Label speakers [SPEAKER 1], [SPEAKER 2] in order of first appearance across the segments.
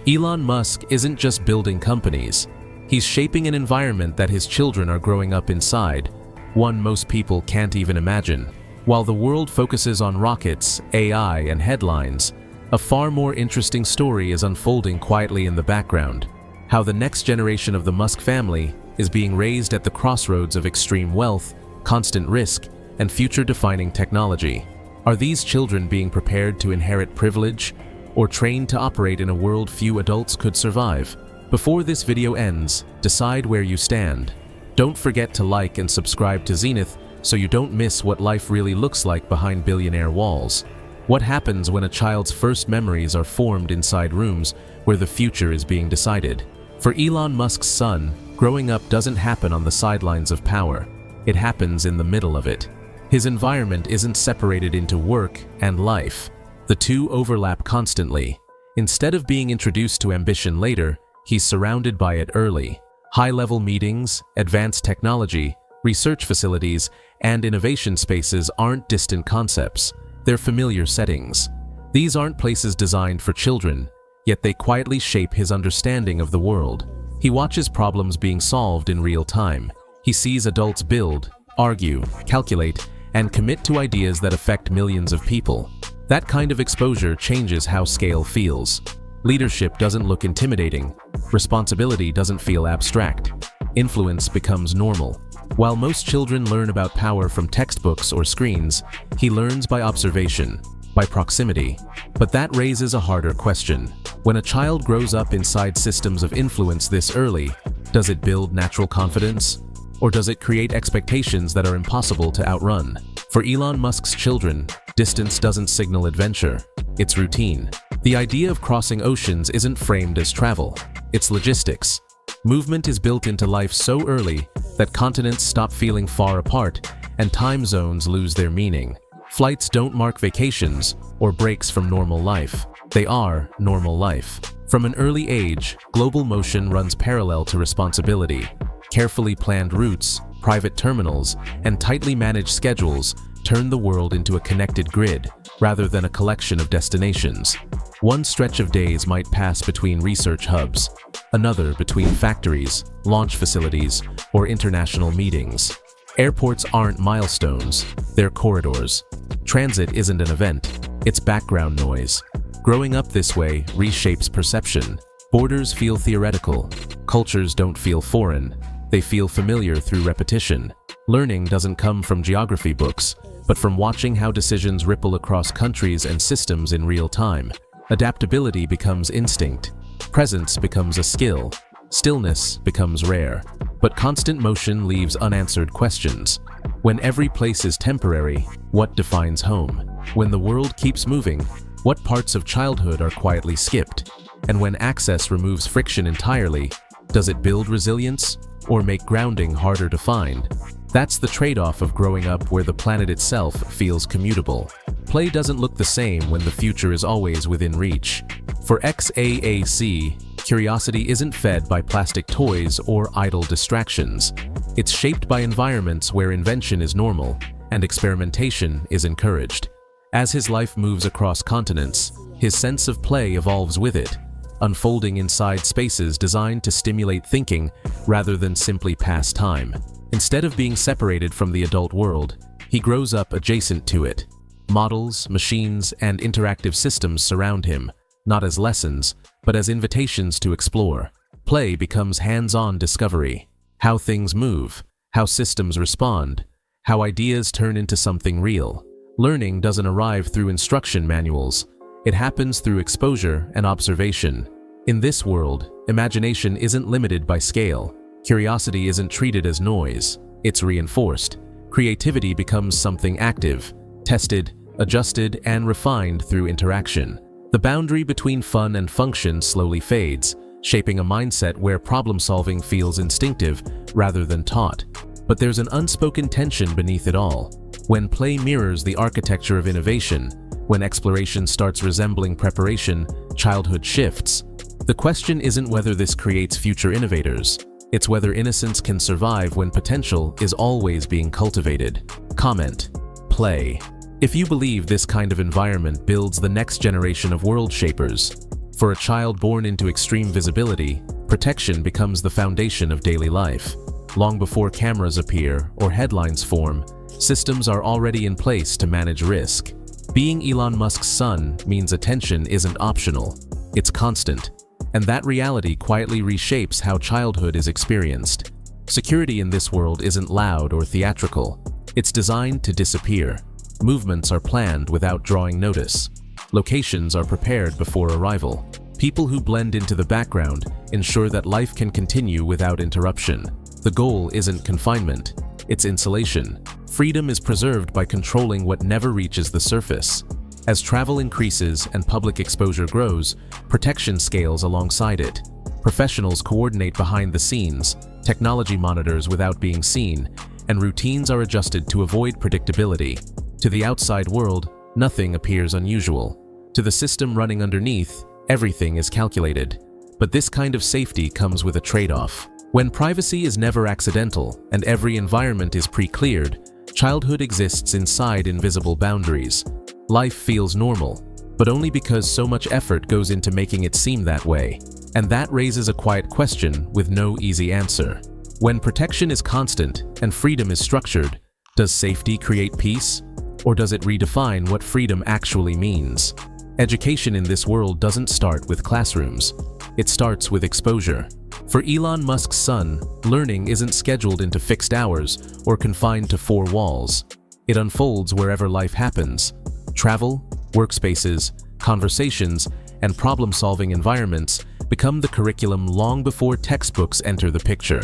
[SPEAKER 1] Elon Musk isn't just building companies. He's shaping an environment that his children are growing up inside, one most people can't even imagine. While the world focuses on rockets, AI, and headlines, a far more interesting story is unfolding quietly in the background. How the next generation of the Musk family is being raised at the crossroads of extreme wealth, constant risk, and future-defining technology. Are these children being prepared to inherit privilege, or trained to operate in a world few adults could survive? Before this video ends, decide where you stand. Don't forget to like and subscribe to Zenith so you don't miss what life really looks like behind billionaire walls. What happens when a child's first memories are formed inside rooms where the future is being decided? For Elon Musk's son, growing up doesn't happen on the sidelines of power. It happens in the middle of it. His environment isn't separated into work and life. The two overlap constantly. Instead of being introduced to ambition later, he's surrounded by it early. High-level meetings, advanced technology, research facilities, and innovation spaces aren't distant concepts. They're familiar settings. These aren't places designed for children, yet they quietly shape his understanding of the world. He watches problems being solved in real time. He sees adults build, argue, calculate, and commit to ideas that affect millions of people. That kind of exposure changes how scale feels. Leadership doesn't look intimidating. Responsibility doesn't feel abstract. Influence becomes normal. While most children learn about power from textbooks or screens, he learns by observation, by proximity. But that raises a harder question. When a child grows up inside systems of influence this early, does it build natural confidence? Or does it create expectations that are impossible to outrun? For Elon Musk's children, distance doesn't signal adventure, it's routine. The idea of crossing oceans isn't framed as travel, it's logistics. Movement is built into life so early that continents stop feeling far apart and time zones lose their meaning. Flights don't mark vacations or breaks from normal life. They are normal life. From an early age, global motion runs parallel to responsibility. Carefully planned routes, private terminals, and tightly managed schedules turn the world into a connected grid rather than a collection of destinations. One stretch of days might pass between research hubs, another between factories, launch facilities, or international meetings. Airports aren't milestones, they're corridors. Transit isn't an event, it's background noise. Growing up this way reshapes perception. Borders feel theoretical, cultures don't feel foreign, they feel familiar through repetition. Learning doesn't come from geography books, but from watching how decisions ripple across countries and systems in real time. Adaptability becomes instinct, presence becomes a skill, stillness becomes rare, but constant motion leaves unanswered questions. When every place is temporary, what defines home? When the world keeps moving, what parts of childhood are quietly skipped? And when access removes friction entirely, does it build resilience or make grounding harder to find? That's the trade-off of growing up where the planet itself feels commutable. Play doesn't look the same when the future is always within reach. For X Æ A-XII, curiosity isn't fed by plastic toys or idle distractions. It's shaped by environments where invention is normal and experimentation is encouraged. As his life moves across continents, his sense of play evolves with it, unfolding inside spaces designed to stimulate thinking rather than simply pass time. Instead of being separated from the adult world, he grows up adjacent to it. Models, machines, and interactive systems surround him, not as lessons, but as invitations to explore. Play becomes hands-on discovery. How things move, how systems respond, how ideas turn into something real. Learning doesn't arrive through instruction manuals. It happens through exposure and observation. In this world, imagination isn't limited by scale. Curiosity isn't treated as noise, it's reinforced. Creativity becomes something active, tested, adjusted, and refined through interaction. The boundary between fun and function slowly fades, shaping a mindset where problem-solving feels instinctive rather than taught. But there's an unspoken tension beneath it all. When play mirrors the architecture of innovation, when exploration starts resembling preparation, childhood shifts. The question isn't whether this creates future innovators. It's whether innocence can survive when potential is always being cultivated. Comment: play. If you believe this kind of environment builds the next generation of world shapers, For a child born into extreme visibility, protection becomes the foundation of daily life. Long before cameras appear or headlines form, systems are already in place to manage risk. Being Elon Musk's son means attention isn't optional, it's constant. And that reality quietly reshapes how childhood is experienced. Security in this world isn't loud or theatrical. It's designed to disappear. Movements are planned without drawing notice. Locations are prepared before arrival. People who blend into the background ensure that life can continue without interruption. The goal isn't confinement, it's insulation. Freedom is preserved by controlling what never reaches the surface. As travel increases and public exposure grows, protection scales alongside it. Professionals coordinate behind the scenes, technology monitors without being seen, and routines are adjusted to avoid predictability. To the outside world, nothing appears unusual. To the system running underneath, everything is calculated. But this kind of safety comes with a trade-off. When privacy is never accidental and every environment is pre-cleared, childhood exists inside invisible boundaries. Life feels normal, but only because so much effort goes into making it seem that way. And that raises a quiet question with no easy answer. When protection is constant and freedom is structured, does safety create peace? Or does it redefine what freedom actually means? Education in this world doesn't start with classrooms. It starts with exposure. For Elon Musk's son, learning isn't scheduled into fixed hours or confined to four walls. It unfolds wherever life happens. Travel, workspaces, conversations, and problem-solving environments become the curriculum long before textbooks enter the picture.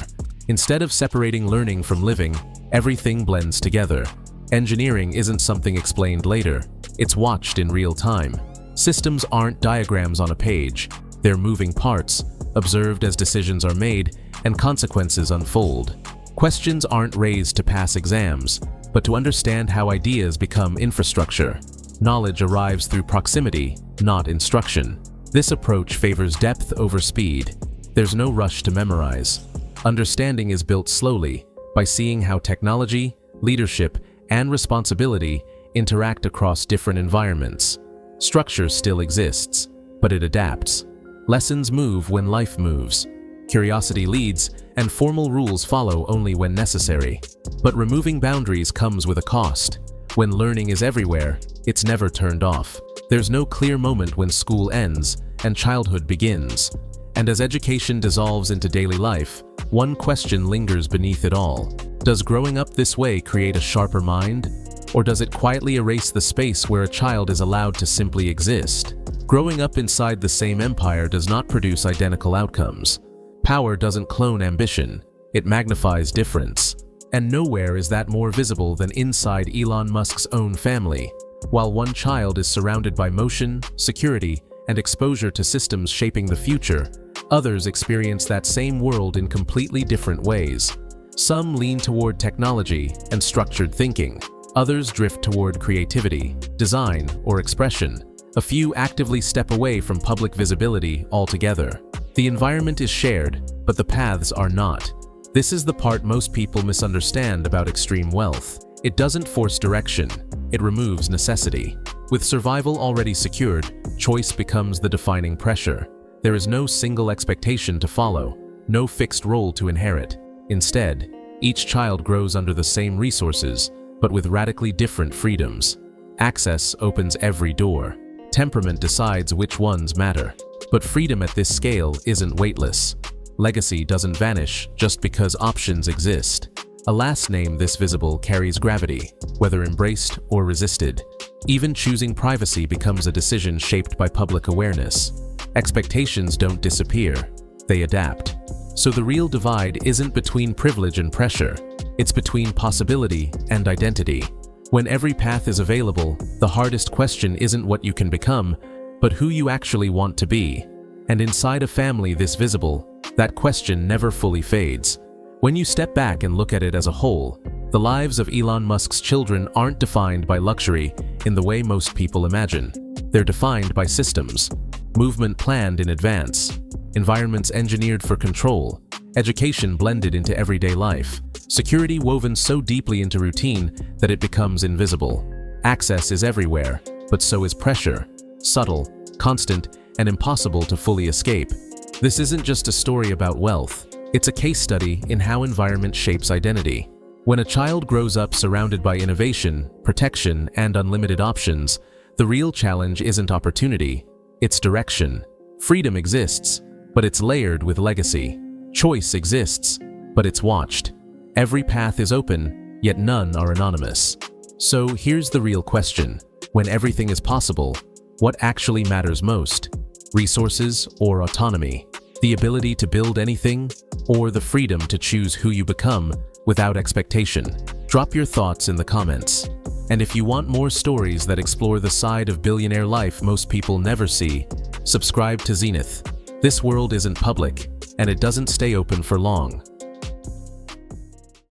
[SPEAKER 1] Instead of separating learning from living, everything blends together. Engineering isn't something explained later, it's watched in real time. Systems aren't diagrams on a page, they're moving parts, observed as decisions are made and consequences unfold. Questions aren't raised to pass exams, but to understand how ideas become infrastructure. Knowledge arrives through proximity, not instruction. This approach favors depth over speed. There's no rush to memorize. Understanding is built slowly, by seeing how technology, leadership, and responsibility interact across different environments. Structure still exists, but it adapts. Lessons move when life moves. Curiosity leads, and formal rules follow only when necessary. But removing boundaries comes with a cost. When learning is everywhere, it's never turned off. There's no clear moment when school ends and childhood begins. And as education dissolves into daily life, one question lingers beneath it all. Does growing up this way create a sharper mind? Or does it quietly erase the space where a child is allowed to simply exist? Growing up inside the same empire does not produce identical outcomes. Power doesn't clone ambition, it magnifies difference. And nowhere is that more visible than inside Elon Musk's own family. While one child is surrounded by motion, security, and exposure to systems shaping the future, others experience that same world in completely different ways. Some lean toward technology and structured thinking. Others drift toward creativity, design, or expression. A few actively step away from public visibility altogether. The environment is shared, but the paths are not. This is the part most people misunderstand about extreme wealth. It doesn't force direction, it removes necessity. With survival already secured, choice becomes the defining pressure. There is no single expectation to follow, no fixed role to inherit. Instead, each child grows under the same resources, but with radically different freedoms. Access opens every door. Temperament decides which ones matter. But freedom at this scale isn't weightless. Legacy doesn't vanish just because options exist. A last name this visible carries gravity, whether embraced or resisted. Even choosing privacy becomes a decision shaped by public awareness. Expectations don't disappear, they adapt. So the real divide isn't between privilege and pressure, it's between possibility and identity. When every path is available, the hardest question isn't what you can become, but who you actually want to be. And inside a family this visible, that question never fully fades. When you step back and look at it as a whole, the lives of Elon Musk's children aren't defined by luxury in the way most people imagine. They're defined by systems, movement planned in advance, environments engineered for control, education blended into everyday life, security woven so deeply into routine that it becomes invisible. Access is everywhere, but so is pressure, subtle, constant, and impossible to fully escape. This isn't just a story about wealth. It's a case study in how environment shapes identity. When a child grows up surrounded by innovation, protection, and unlimited options, the real challenge isn't opportunity, it's direction. Freedom exists, but it's layered with legacy. Choice exists, but it's watched. Every path is open, yet none are anonymous. So here's the real question. When everything is possible, what actually matters most? Resources or autonomy? The ability to build anything, or the freedom to choose who you become without expectation? Drop your thoughts in the comments. And if you want more stories that explore the side of billionaire life most people never see, subscribe to Zenith. This world isn't public, and it doesn't stay open for long.